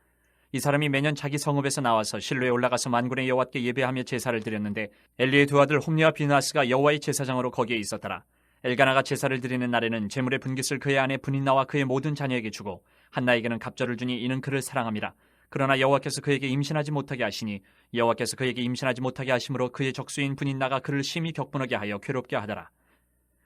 Speaker 1: 이 사람이 매년 자기 성읍에서 나와서 실로에 올라가서 만군의 여호와께 예배하며 제사를 드렸는데 엘리의 두 아들 홈리와 비나스가 여호와의 제사장으로 거기에 있었더라. 엘가나가 제사를 드리는 날에는 제물의 분깃을 그의 아내 분인나와 그의 모든 자녀에게 주고 한나에게는 갑절을 주니 이는 그를 사랑함이라. 그러나 여호와께서 그에게 임신하지 못하게 하시니 여호와께서 그에게 임신하지 못하게 하심으로 그의 적수인 분인나가 그를 심히 격분하게 하여 괴롭게 하더라.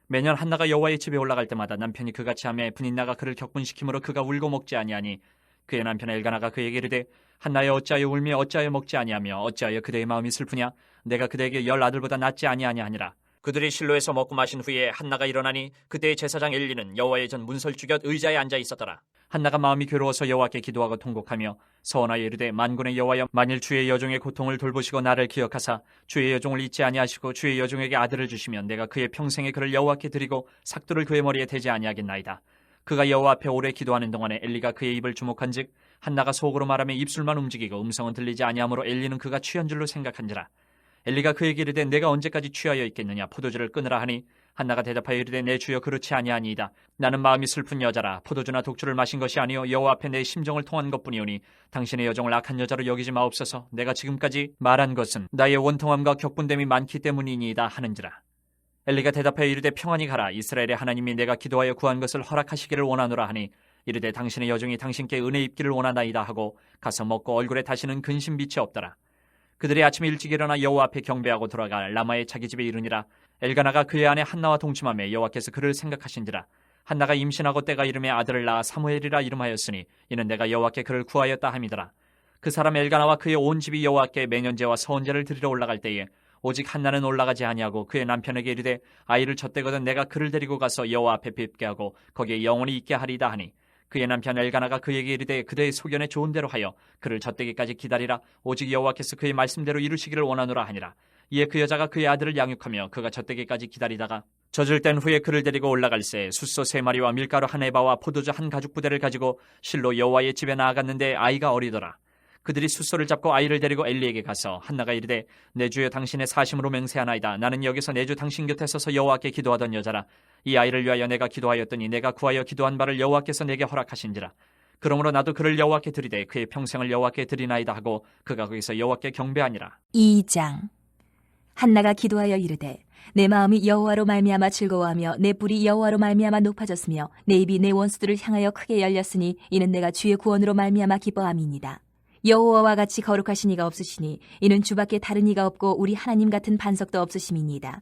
Speaker 1: 매년 한나가 여호와의 집에 올라갈 때마다 남편이 그같이 하매 분인나가 그를 격분시키므로 그가 울고 먹지 아니하니 그의 남편 엘가나가 그에게 이르되 한나여 어찌하여 울며 어찌하여 먹지 아니하며 어찌하여 그대의 마음이 슬프냐. 내가 그대에게 10 아들보다 낫지 아니하냐 하니라. 그들이 실로에서 먹고 마신 후에 한나가 일어나니 그때의 제사장 엘리는 여호와의 전 문설주곁 의자에 앉아 있었더라. 한나가 마음이 괴로워서 여호와께 기도하고 통곡하며 서원하여 이르되 만군의 여호와여 만일 주의 여종의 고통을 돌보시고 나를 기억하사 주의 여종을 잊지 아니하시고 주의 여종에게 아들을 주시면 내가 그의 평생에 그를 여호와께 드리고 삭두를 그의 머리에 대지 아니하겠나이다. 그가 여호와 앞에 오래 기도하는 동안에 엘리가 그의 입을 주목한즉 한나가 속으로 말하며 입술만 움직이고 음성은 들리지 아니하므로 엘리는 그가 취한 줄로 생각한지라. 엘리가 그에게 이르되 내가 언제까지 취하여 있겠느냐 포도주를 끊으라 하니 한나가 대답하여 이르되 내 주여 그렇지 아니하니이다. 나는 마음이 슬픈 여자라 포도주나 독주를 마신 것이 아니요 여호와 앞에 내 심정을 통한 것뿐이오니 당신의 여종을 악한 여자로 여기지 마옵소서. 내가 지금까지 말한 것은 나의 원통함과 격분됨이 많기 때문이니이다 하는지라. 엘리가 대답하여 이르되 평안히 가라. 이스라엘의 하나님이 내가 기도하여 구한 것을 허락하시기를 원하노라 하니 이르되 당신의 여종이 당신께 은혜 입기를 원하나이다 하고 가서 먹고 얼굴에 다시는 근심빛이 없더라. 그들이 아침에 일찍 일어나 여호와 앞에 경배하고 돌아가 라마의 자기 집에 이르니라. 엘가나가 그의 아내 한나와 동침하며 여호와께서 그를 생각하신지라. 한나가 임신하고 때가 이름에 아들을 낳아 사무엘이라 이름하였으니 이는 내가 여호와께 그를 구하였다 함이더라. 그 사람 엘가나와 그의 온 집이 여호와께 매년제와 서원제를 드리러 올라갈 때에 오직 한나는 올라가지 아니하고 그의 남편에게 이르되 아이를 젖대거든 내가 그를 데리고 가서 여호와 앞에 뵙게 하고 거기에 영원히 있게 하리다 하니 그의 남편 엘가나가 그에게 이르되 그대의 소견에 좋은 대로 하여 그를 젖대기까지 기다리라. 오직 여호와께서 그의 말씀대로 이루시기를 원하노라 하니라. 이에 그 여자가 그의 아들을 양육하며 그가 젖대기까지 기다리다가 젖을 땐 후에 그를 데리고 올라갈새 숫소 3마리와 밀가루 1에바와 포도주 1가죽 부대를 가지고 실로 여호와의 집에 나아갔는데 아이가 어리더라. 그들이 숫소를 잡고 아이를 데리고 엘리에게 가서 한나가 이르되 내 주여 당신의 사심으로 맹세하나이다. 나는 여기서 내 주 당신 곁에 서서 여호와께 기도하던 여자라. 이 아이를 위하여 내가 기도하였더니 내가 구하여 기도한 바를 여호와께서 내게 허락하신지라. 그러므로 나도 그를 여호와께 드리되 그의 평생을 여호와께 드리나이다 하고 그가 거기서 여호와께 경배하니라.
Speaker 2: 2장. 한나가 기도하여 이르되 내 마음이 여호와로 말미암아 즐거워하며 내 뿔이 여호와로 말미암아 높아졌으며 내 입이 내 원수들을 향하여 크게 열렸으니 이는 내가 주의 구원으로 말미암아 기뻐함이니이다. 여호와와 같이 거룩하신 이가 없으시니 이는 주밖에 다른 이가 없고 우리 하나님 같은 반석도 없으심이니이다.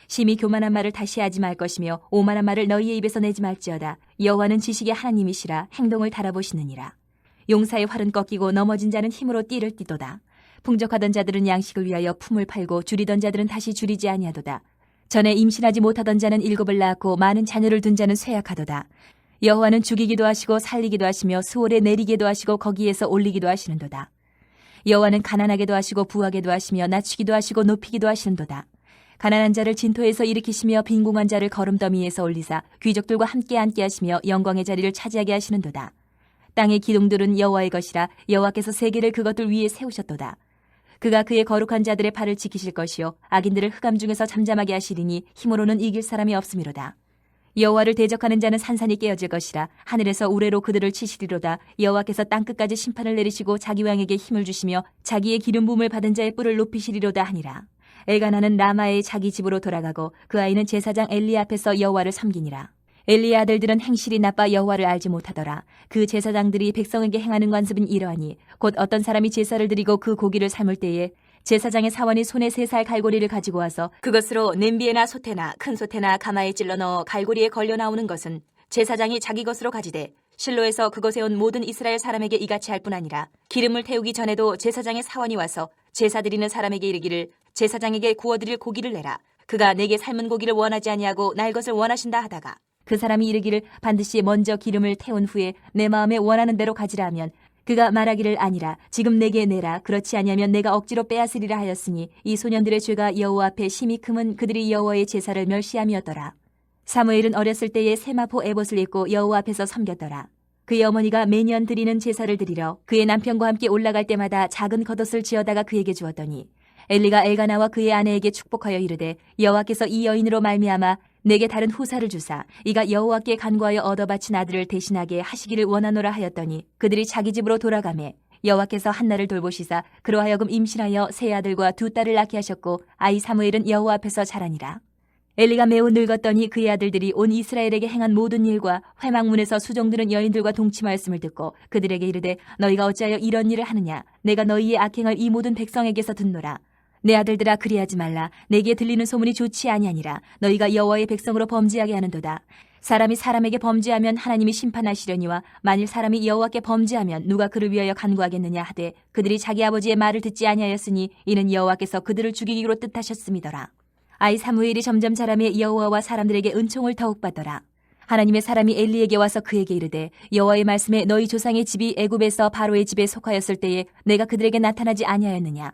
Speaker 2: 심히 교만한 말을 다시 하지 말 것이며 오만한 말을 너희의 입에서 내지 말지어다. 여호와는 지식의 하나님이시라 행동을 달아보시느니라. 용사의 활은 꺾이고 넘어진 자는 힘으로 띠를 띠도다. 풍족하던 자들은 양식을 위하여 품을 팔고 줄이던 자들은 다시 줄이지 아니하도다. 전에 임신하지 못하던 자는 7을 낳고 많은 자녀를 둔 자는 쇠약하도다. 여호와는 죽이기도 하시고 살리기도 하시며 수월에 내리기도 하시고 거기에서 올리기도 하시는도다. 여호와는 가난하게도 하시고 부하게도 하시며 낮추기도 하시고 높이기도 하시는도다. 가난한 자를 진토에서 일으키시며 빈궁한 자를 거름더미에서 올리사 귀족들과 함께 앉게 하시며 영광의 자리를 차지하게 하시는도다. 땅의 기둥들은 여호와의 것이라 여호와께서 세계를 그것들 위에 세우셨도다. 그가 그의 거룩한 자들의 팔을 지키실 것이요 악인들을 흑암 중에서 잠잠하게 하시리니 힘으로는 이길 사람이 없음이로다. 여호와를 대적하는 자는 산산이 깨어질 것이라 하늘에서 우레로 그들을 치시리로다. 여호와께서 땅끝까지 심판을 내리시고 자기 왕에게 힘을 주시며 자기의 기름 부음을 받은 자의 뿔을 높이시리로다 하니라. 엘가나는 라마의 자기 집으로 돌아가고 그 아이는 제사장 엘리 앞에서 여호와를 섬기니라. 엘리의 아들들은 행실이 나빠 여호와를 알지 못하더라. 그 제사장들이 백성에게 행하는 관습은 이러하니 곧 어떤 사람이 제사를 드리고 그 고기를 삶을 때에 제사장의 사원이 손에 3살 갈고리를 가지고 와서 그것으로 냄비에나 솥에나 큰 솥에나 가마에 찔러 넣어 갈고리에 걸려 나오는 것은 제사장이 자기 것으로 가지되 실로에서 그것에 온 모든 이스라엘 사람에게 이같이 할 뿐 아니라 기름을 태우기 전에도 제사장의 사원이 와서 제사 드리는 사람에게 이르기를 제사장에게 구워드릴 고기를 내라. 그가 내게 삶은 고기를 원하지 아니하고 날 것을 원하신다 하다가 그 사람이 이르기를 반드시 먼저 기름을 태운 후에 내 마음에 원하는 대로 가지라 하면 그가 말하기를 아니라 지금 내게 내라. 그렇지 아니하면 내가 억지로 빼앗으리라 하였으니 이 소년들의 죄가 여호와 앞에 심히 크면 그들이 여호와의 제사를 멸시함이었더라. 사무엘은 어렸을 때에 세마포 에봇을 입고 여호와 앞에서 섬겼더라. 그의 어머니가 매년 드리는 제사를 드리러 그의 남편과 함께 올라갈 때마다 작은 겉옷을 지어다가 그에게 주었더니 엘리가 엘가나와 그의 아내에게 축복하여 이르되 여호와께서 이 여인으로 말미암아 내게 다른 후사를 주사 이가 여호와께 간구하여 얻어 바친 아들을 대신하게 하시기를 원하노라 하였더니 그들이 자기 집으로 돌아가매 여호와께서 한나를 돌보시사 그로 하여금 임신하여 3 아들과 2 딸을 낳게 하셨고 아이 사무엘은 여호와 앞에서 자라니라. 엘리가 매우 늙었더니 그의 아들들이 온 이스라엘에게 행한 모든 일과 회막문에서 수종드는 여인들과 동침하였음을 듣고 그들에게 이르되 너희가 어찌하여 이런 일을 하느냐. 내가 너희의 악행을 이 모든 백성에게서 듣노라. 내 아들들아 그리하지 말라. 내게 들리는 소문이 좋지 아니하니라. 너희가 여호와의 백성으로 범죄하게 하는도다. 사람이 사람에게 범죄하면 하나님이 심판하시려니와 만일 사람이 여호와께 범죄하면 누가 그를 위하여 간구하겠느냐 하되 그들이 자기 아버지의 말을 듣지 아니하였으니 이는 여호와께서 그들을 죽이기로 뜻하셨음이더라. 아이 사무엘이 점점 자라매 여호와와 사람들에게 은총을 더욱 받더라. 하나님의 사람이 엘리에게 와서 그에게 이르되 여호와의 말씀에 너희 조상의 집이 애굽에서 바로의 집에 속하였을 때에 내가 그들에게 나타나지 아니하였느냐.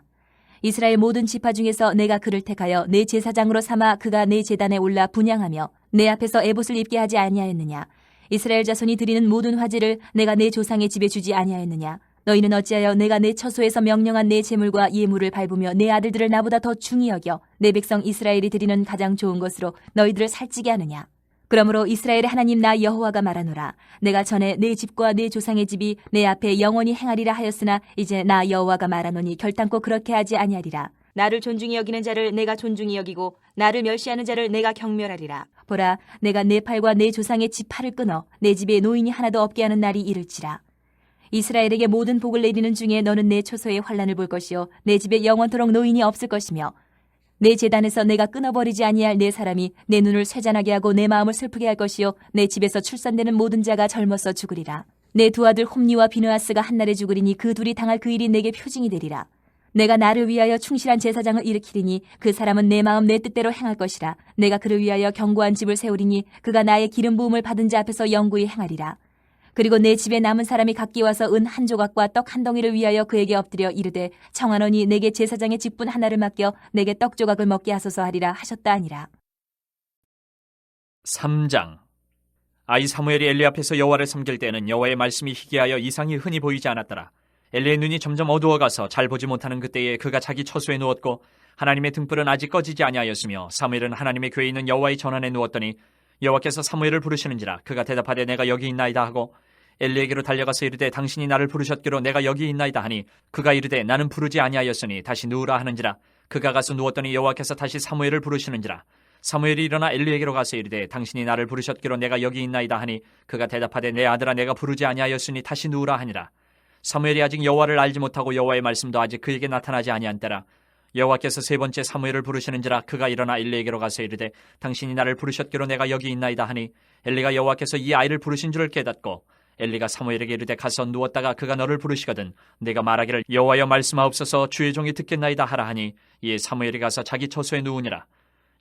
Speaker 2: 이스라엘 모든 지파 중에서 내가 그를 택하여 내 제사장으로 삼아 그가 내 제단에 올라 분향하며 내 앞에서 에봇을 입게 하지 아니하였느냐. 이스라엘 자손이 드리는 모든 화제를 내가 내 조상의 집에 주지 아니하였느냐. 너희는 어찌하여 내가 내 처소에서 명령한 내 제물과 예물을 밟으며 내 아들들을 나보다 더 중히 여겨 내 백성 이스라엘이 드리는 가장 좋은 것으로 너희들을 살찌게 하느냐? 그러므로 이스라엘의 하나님 나 여호와가 말하노라. 내가 전에 내 집과 내 조상의 집이 내 앞에 영원히 행하리라 하였으나 이제 나 여호와가 말하노니 결단코 그렇게 하지 아니하리라. 나를 존중히 여기는 자를 내가 존중히 여기고 나를 멸시하는 자를 내가 경멸하리라. 보라, 내가 내 팔과 내 조상의 집 팔을 끊어 내 집에 노인이 하나도 없게 하는 날이 이를지라. 이스라엘에게 모든 복을 내리는 중에 너는 내 초소의 환난을 볼 것이요 내 집에 영원토록 노인이 없을 것이며 내 제단에서 내가 끊어버리지 아니할 내 사람이 내 눈을 쇠잔하게 하고 내 마음을 슬프게 할 것이요 내 집에서 출산되는 모든 자가 젊어서 죽으리라. 내 두 아들 홈니와 비느하스가 한날에 죽으리니 그 둘이 당할 그 일이 내게 표징이 되리라. 내가 나를 위하여 충실한 제사장을 일으키리니 그 사람은 내 마음 내 뜻대로 행할 것이라. 내가 그를 위하여 견고한 집을 세우리니 그가 나의 기름 부음을 받은 자 앞에서 영구히 행하리라. 그리고 내 집에 남은 사람이 각기 와서 은 한 조각과 떡 한 덩이를 위하여 그에게 엎드려 이르되 청하노니 내게 제사장의 직분 하나를 맡겨 내게 떡 조각을 먹게 하소서 하리라 하셨다 하니라.
Speaker 1: 3장. 아이 사무엘이 엘리 앞에서 여호와를 섬길 때는 여호와의 말씀이 희귀하여 이상이 흔히 보이지 않았더라. 엘리의 눈이 점점 어두워가서 잘 보지 못하는 그때에 그가 자기 처소에 누웠고 하나님의 등불은 아직 꺼지지 아니하였으며 사무엘은 하나님의 궤에 있는 여호와의 전환에 누웠더니 여호와께서 사무엘을 부르시는지라. 그가 대답하되 내가 여기 있나이다 하고 엘리에게로 달려가서 이르되 당신이 나를 부르셨기로 내가 여기 있나이다 하니 그가 이르되 나는 부르지 아니하였으니 다시 누우라 하는지라. 그가 가서 누웠더니 여호와께서 다시 사무엘을 부르시는지라. 사무엘이 일어나 엘리에게로 가서 이르되 당신이 나를 부르셨기로 내가 여기 있나이다 하니 그가 대답하되 내 아들아 내가 부르지 아니하였으니 다시 누우라 하니라. 사무엘이 아직 여호와를 알지 못하고 여호와의 말씀도 아직 그에게 나타나지 아니한 때라. 여호와께서 세 번째 사무엘을 부르시는지라. 그가 일어나 엘리에게로 가서 이르되 당신이 나를 부르셨기로 내가 여기 있나이다 하니 엘리가 여호와께서 이 아이를 부르신 줄을 깨닫고 엘리가 사무엘에게 이르되 가서 누웠다가 그가 너를 부르시거든 내가 말하기를 여호와여 말씀하옵소서 주의 종이 듣겠나이다 하라 하니 이에 사무엘이 가서 자기 처소에 누우니라.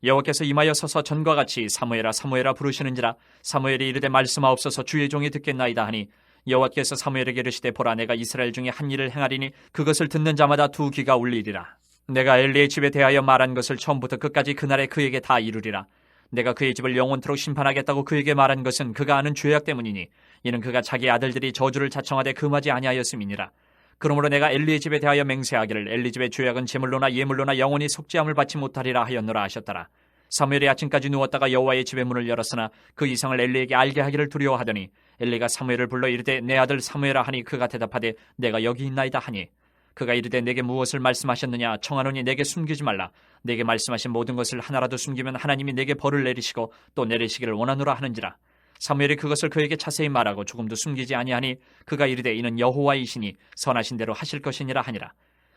Speaker 1: 여호와께서 임하여 서서 전과 같이 사무엘아 사무엘아 부르시는지라. 사무엘이 이르되 말씀하옵소서 주의 종이 듣겠나이다 하니 여호와께서 사무엘에게 이르시되 보라 내가 이스라엘 중에 한 일을 행하리니 그것을 듣는 자마다 두 귀가 울리리라. 내가 엘리의 집에 대하여 말한 것을 처음부터 끝까지 그날에 그에게 다 이루리라. 내가 그의 집을 영원토록 심판하겠다고 그에게 말한 것은 그가 아는 죄악 때문이니 이는 그가 자기 아들들이 저주를 자청하되 금하지 아니하였음이니라. 그러므로 내가 엘리의 집에 대하여 맹세하기를 엘리 집의 죄악은 제물로나 예물로나 영원히 속죄함을 받지 못하리라 하였노라 하셨더라. 사무엘이 아침까지 누웠다가 여호와의 집의 문을 열었으나 그 이상을 엘리에게 알게 하기를 두려워하더니 엘리가 사무엘을 불러 이르되 내 아들 사무엘아 하니 그가 대답하되 내가 여기 있나이다 하니 그가 이르되 내게 무엇을 말씀하셨느냐 청하노니 내게 숨기지 말라. 내게 말씀하신 모든 것을 하나라도 숨기면 하나님이 내게 벌을 내리시고 또 내리시기를 원하노라 하는지라. 사무엘이 그것을 그에게 자세히 말하고 조금도 숨기지 아니하니 그가 이르되 이는 여호와이시니 선하신 대로 하실 것이니라 하니라.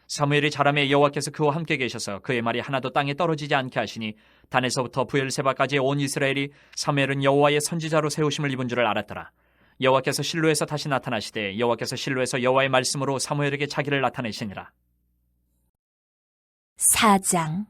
Speaker 1: 사무엘이 자라매 여호와께서 그와 함께 계셔서 그의 말이 하나도 땅에 떨어지지 않게 하시니 단에서부터 부엘세바까지 온 이스라엘이 사무엘은 여호와의 선지자로 세우심을 입은 줄을 알았더라. 여호와께서 실로에서 다시 나타나시되 여호와께서 실로에서 여호와의 말씀으로 사무엘에게 자기를 나타내시니라.
Speaker 2: 4장.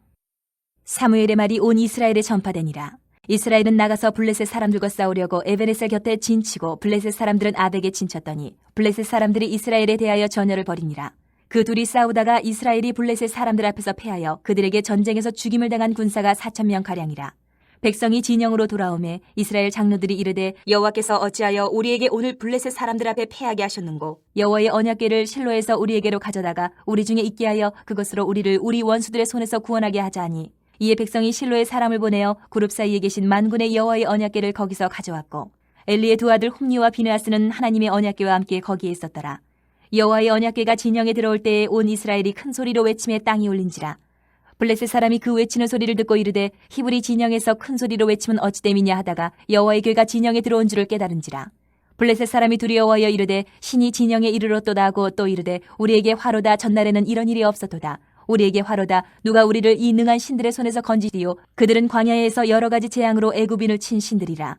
Speaker 2: 사무엘의 말이 온 이스라엘에 전파되니라. 이스라엘은 나가서 블레셋 사람들과 싸우려고 에베네셀 곁에 진치고 블레셋 사람들은 아벡에 진쳤더니 블레셋 사람들이 이스라엘에 대하여 전열을 벌이니라. 그 둘이 싸우다가 이스라엘이 블레셋 사람들 앞에서 패하여 그들에게 전쟁에서 죽임을 당한 군사가 4,000명가량이라. 백성이 진영으로 돌아오매 이스라엘 장로들이 이르되 여호와께서 어찌하여 우리에게 오늘 블레셋 사람들 앞에 패하게 하셨는고 여호와의 언약궤를 실로에서 우리에게로 가져다가 우리 중에 있게 하여 그것으로 우리를 우리 원수들의 손에서 구원하게 하자니 이에 백성이 실로에 사람을 보내어 그룹 사이에 계신 만군의 여호와의 언약궤를 거기서 가져왔고 엘리의 두 아들 홈니와 비느하스는 하나님의 언약궤와 함께 거기에 있었더라. 여호와의 언약궤가 진영에 들어올 때에 온 이스라엘이 큰 소리로 외침에 땅이 울린지라. 블레셋 사람이 그 외치는 소리를 듣고 이르되 히브리 진영에서 큰 소리로 외치면 어찌됨이냐 하다가 여호와의 궤가 진영에 들어온 줄을 깨달은지라. 블레셋 사람이 두려워하여 이르되 신이 진영에 이르렀도다 하고 또 이르되 우리에게 화로다. 전날에는 이런 일이 없었도다. 우리에게 화로다. 누가 우리를 이 능한 신들의 손에서 건지리요. 그들은 광야에서 여러 가지 재앙으로 애굽인을 친 신들이라.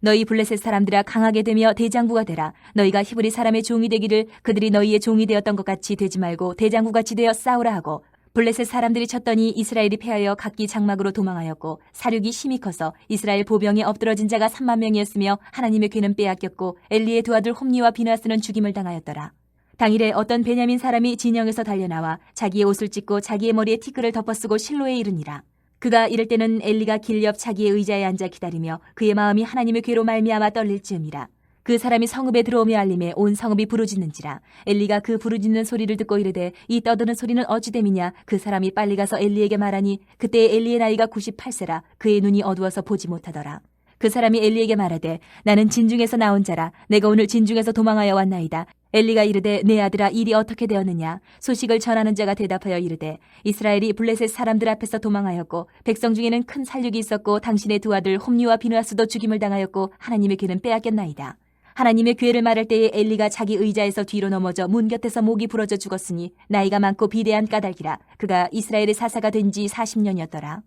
Speaker 2: 너희 블레셋 사람들아 강하게 되며 대장부가 되라. 너희가 히브리 사람의 종이 되기를 그들이 너희의 종이 되었던 것 같이 되지 말고 대장부같이 되어 싸우라 하고 블레셋 사람들이 쳤더니 이스라엘이 패하여 각기 장막으로 도망하였고 사륙이 심히 커서 이스라엘 보병에 엎드러진 자가 3만 명이었으며 하나님의 궤는 빼앗겼고 엘리의 두 아들 홈니와 비느하스는 죽임을 당하였더라. 당일에 어떤 베냐민 사람이 진영에서 달려나와 자기의 옷을 찢고 자기의 머리에 티끌을 덮어쓰고 실로에 이르니라. 그가 이럴 때는 엘리가 길 옆 자기의 의자에 앉아 기다리며 그의 마음이 하나님의 궤로 말미암아 떨릴 즈음이라. 그 사람이 성읍에 들어오며 알림에 온 성읍이 부르짖는지라. 엘리가 그 부르짖는 소리를 듣고 이르되 이 떠드는 소리는 어찌 됨이냐. 그 사람이 빨리 가서 엘리에게 말하니 그때 엘리의 나이가 98세라. 그의 눈이 어두워서 보지 못하더라. 그 사람이 엘리에게 말하되 나는 진중에서 나온 자라. 내가 오늘 진중에서 도망하여 왔나이다. 엘리가 이르되 내 아들아 일이 어떻게 되었느냐. 소식을 전하는 자가 대답하여 이르되 이스라엘이 블레셋 사람들 앞에서 도망하였고 백성 중에는 큰 살육이 있었고 당신의 두 아들 홈리와 비느하스도 죽임을 당하였고 하나님의 귀는 빼앗겼나이다. 하나님의 괴를 말할 때에 엘리가 자기 의자에서 뒤로 넘어져 문 곁에서 목이 부러져 죽었으니 나이가 많고 비대한 까닭이라. 그가 이스라엘의 사사가 된 지 40년이었더라.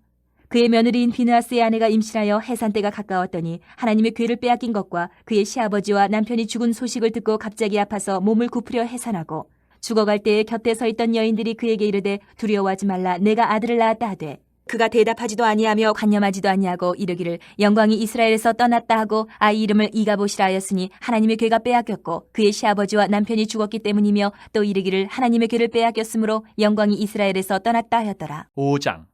Speaker 2: 그의 며느리인 비느하스의 아내가 임신하여 해산 때가 가까웠더니 하나님의 괴를 빼앗긴 것과 그의 시아버지와 남편이 죽은 소식을 듣고 갑자기 아파서 몸을 굽으려 해산하고 죽어갈 때에 곁에 서 있던 여인들이 그에게 이르되 두려워하지 말라. 내가 아들을 낳았다 하되 그가 대답하지도 아니하며 관념하지도 아니하고 이르기를 영광이 이스라엘에서 떠났다 하고 아이 이름을 이가봇이라 하였으니 하나님의 괴가 빼앗겼고 그의 시아버지와 남편이 죽었기 때문이며 또 이르기를 하나님의 괴를 빼앗겼으므로 영광이 이스라엘에서 떠났다 하였더라.
Speaker 1: 5장.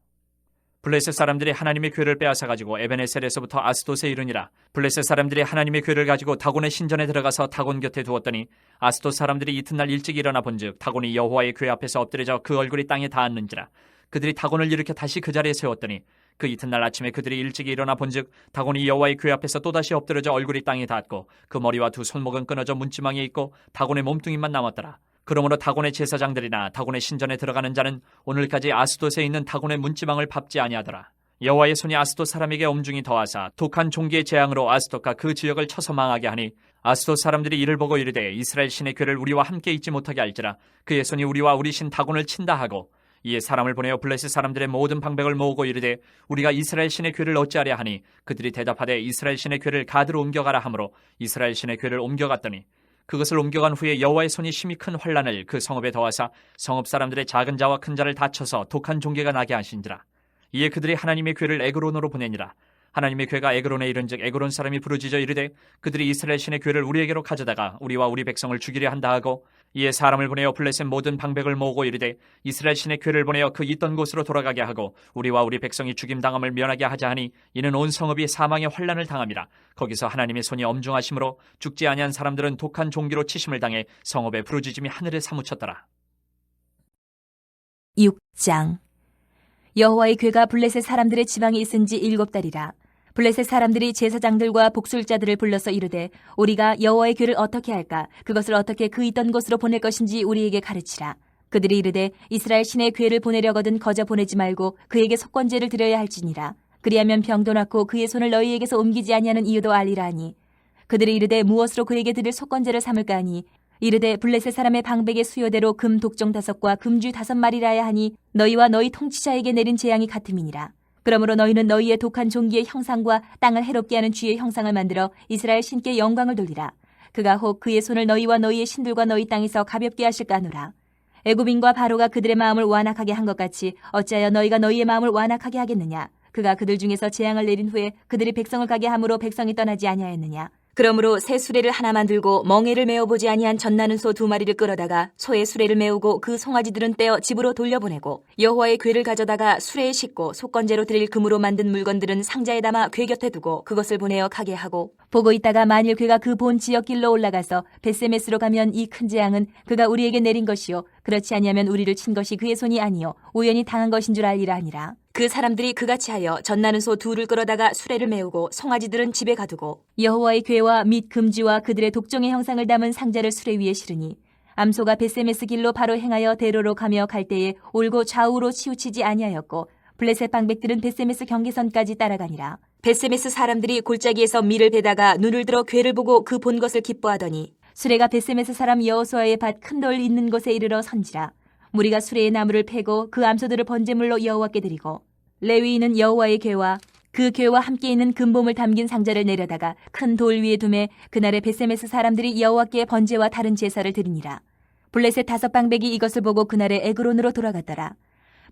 Speaker 1: 블레셋 사람들이 하나님의 괴를 빼앗아 가지고 에베네셀에서부터 아스돗에 이르니라. 블레셋 사람들이 하나님의 괴를 가지고 다곤의 신전에 들어가서 다곤 곁에 두었더니 아스돗 사람들이 이튿날 일찍 일어나 본즉 다곤이 여호와의 괴 앞에서 엎드려져 그 얼굴이 땅에 닿았는지라. 그들이 다곤을 일으켜 다시 그 자리에 세웠더니 그 이튿날 아침에 그들이 일찍 일어나 본즉 다곤이 여호와의 괴 앞에서 또다시 엎드려져 얼굴이 땅에 닿았고 그 머리와 두 손목은 끊어져 문지망에 있고 다곤의 몸뚱이만 남았더라. 그러므로 다곤의 제사장들이나 다곤의 신전에 들어가는 자는 오늘까지 아스돗에 있는 다곤의 문지망을 밟지 아니하더라. 여호와의 손이 아스돗 사람에게 엄중히 더하사 독한 종기의 재앙으로 아스돗과 그 지역을 쳐서 망하게 하니 아스돗 사람들이 이를 보고 이르되 이스라엘 신의 괴를 우리와 함께 있지 못하게 할지라. 그의 손이 우리와 우리 신 다곤을 친다 하고 이에 사람을 보내어 블레셋 사람들의 모든 방백을 모으고 이르되 우리가 이스라엘 신의 괴를 어찌하랴 하니 그들이 대답하되 이스라엘 신의 괴를 가드로 옮겨가라 하므로 이스라엘 신의 괴를 옮겨갔더니 그것을 옮겨간 후에 여호와의 손이 심히 큰 환란을 그 성읍에 더하사 성읍 사람들의 작은 자와 큰 자를 다쳐서 독한 종괴가 나게 하신지라. 이에 그들이 하나님의 괴를 에그론으로 보내니라. 하나님의 괴가 에그론에 이른즉 에그론 사람이 부르짖어 이르되 그들이 이스라엘 신의 괴를 우리에게로 가져다가 우리와 우리 백성을 죽이려 한다 하고 이에 사람을 보내어 블레셋 모든 방백을 모으고 이르되 이스라엘 신의 괴를 보내어 그 있던 곳으로 돌아가게 하고 우리와 우리 백성이 죽임당함을 면하게 하자 하니 이는 온 성읍이 사망의 환란을 당함이라. 거기서 하나님의 손이 엄중하심으로 죽지 아니한 사람들은 독한 종기로 치심을 당해 성읍의 부르짖음이 하늘에 사무쳤더라.
Speaker 2: 6장. 여호와의 괴가 블레셋 사람들의 지방에 있은 지 7달이라. 블레셋 사람들이 제사장들과 복술자들을 불러서 이르되 우리가 여호와의 괴를 어떻게 할까? 그것을 어떻게 그 있던 곳으로 보낼 것인지 우리에게 가르치라. 그들이 이르되 이스라엘 신의 괴를 보내려거든 거저 보내지 말고 그에게 속건제를 드려야 할지니라. 그리하면 병도 낫고 그의 손을 너희에게서 옮기지 아니하는 이유도 알리라 하니 그들이 이르되 무엇으로 그에게 드릴 속건제를 삼을까 하니 이르되 블레셋 사람의 방백의 수요대로 금 독종 5과 금쥐 5마리라야 하니 너희와 너희 통치자에게 내린 재앙이 같음이니라. 그러므로 너희는 너희의 독한 종기의 형상과 땅을 해롭게 하는 쥐의 형상을 만들어 이스라엘 신께 영광을 돌리라. 그가 혹 그의 손을 너희와 너희의 신들과 너희 땅에서 가볍게 하실까 하노라. 애굽인과 바로가 그들의 마음을 완악하게 한 것 같이 어찌하여 너희가 너희의 마음을 완악하게 하겠느냐. 그가 그들 중에서 재앙을 내린 후에 그들이 백성을 가게 함으로 백성이 떠나지 아니하였느냐. 그러므로 새 수레를 하나 만들고 멍에를 메어보지 아니한 젖나는 소 2마리를 끌어다가 소의 수레를 메우고 그 송아지들은 떼어 집으로 돌려보내고 여호와의 괴를 가져다가 수레에 싣고 속건제로 드릴 금으로 만든 물건들은 상자에 담아 괴 곁에 두고 그것을 보내어 가게 하고 보고 있다가 만일 괴가 그 본 지역 길로 올라가서 벳세메스로 가면 이 큰 재앙은 그가 우리에게 내린 것이요 그렇지 아니하면 우리를 친 것이 그의 손이 아니요 우연히 당한 것인 줄 알리라 하니라. 그 사람들이 그같이 하여 젖나는 소 2를 끌어다가 수레를 메우고 송아지들은 집에 가두고 여호와의 괴와 및 금쥐와 그들의 독종의 형상을 담은 상자를 수레 위에 실으니 암소가 벳세메스 길로 바로 행하여 대로로 가며 갈 때에 올고 좌우로 치우치지 아니하였고 블레셋 방백들은 벳세메스 경계선까지 따라가니라. 벳세메스 사람들이 골짜기에서 밀을 베다가 눈을 들어 괴를 보고 그 본 것을 기뻐하더니 수레가 벳세메스 사람 여호수아의 밭 큰 돌 있는 곳에 이르러 선지라. 무리가 수레의 나무를 패고 그 암소들을 번제물로 여호와께 드리고 레위인은 여호와의 괴와 그 괴와 함께 있는 금봄을 담긴 상자를 내려다가 큰 돌 위에 두매 그날에 벳세메스 사람들이 여호와께 번제와 다른 제사를 드리니라. 블레셋 5방백이 이것을 보고 그날에 에그론으로 돌아갔더라.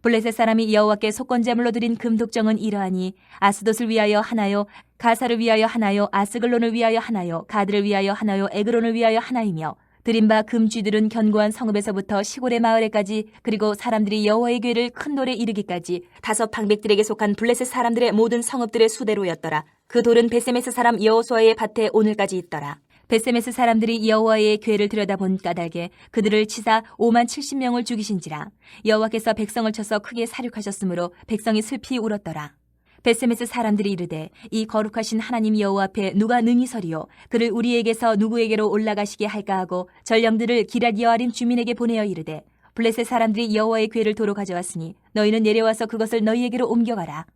Speaker 2: 블레셋 사람이 여호와께 속건제물로 드린 금독정은 이러하니 아스돗을 위하여 하나요, 가사를 위하여 하나요, 아스글론을 위하여 하나요, 가드를 위하여 하나요, 에그론을 위하여 하나이며 드린 바 금쥐들은 견고한 성읍에서부터 시골의 마을에까지 그리고 사람들이 여호와의 괴를 큰 돌에 이르기까지 5방백들에게 속한 블레셋 사람들의 모든 성읍들의 수대로였더라. 그 돌은 벳세메스 사람 여호수아의 밭에 오늘까지 있더라. 베세메스 사람들이 여호와의 궤를 들여다본 까닭에 그들을 치사 5만 70명을 죽이신지라. 여호와께서 백성을 쳐서 크게 사륙하셨으므로 백성이 슬피 울었더라. 베세메스 사람들이 이르되 이 거룩하신 하나님 여호와 앞에 누가 능히 서리요 그를 우리에게서 누구에게로 올라가시게 할까 하고 전령들을 기럇 여아림 주민에게 보내어 이르되 블레셋 사람들이 여호와의 궤를 도로 가져왔으니 너희는 내려와서 그것을 너희에게로 옮겨가라.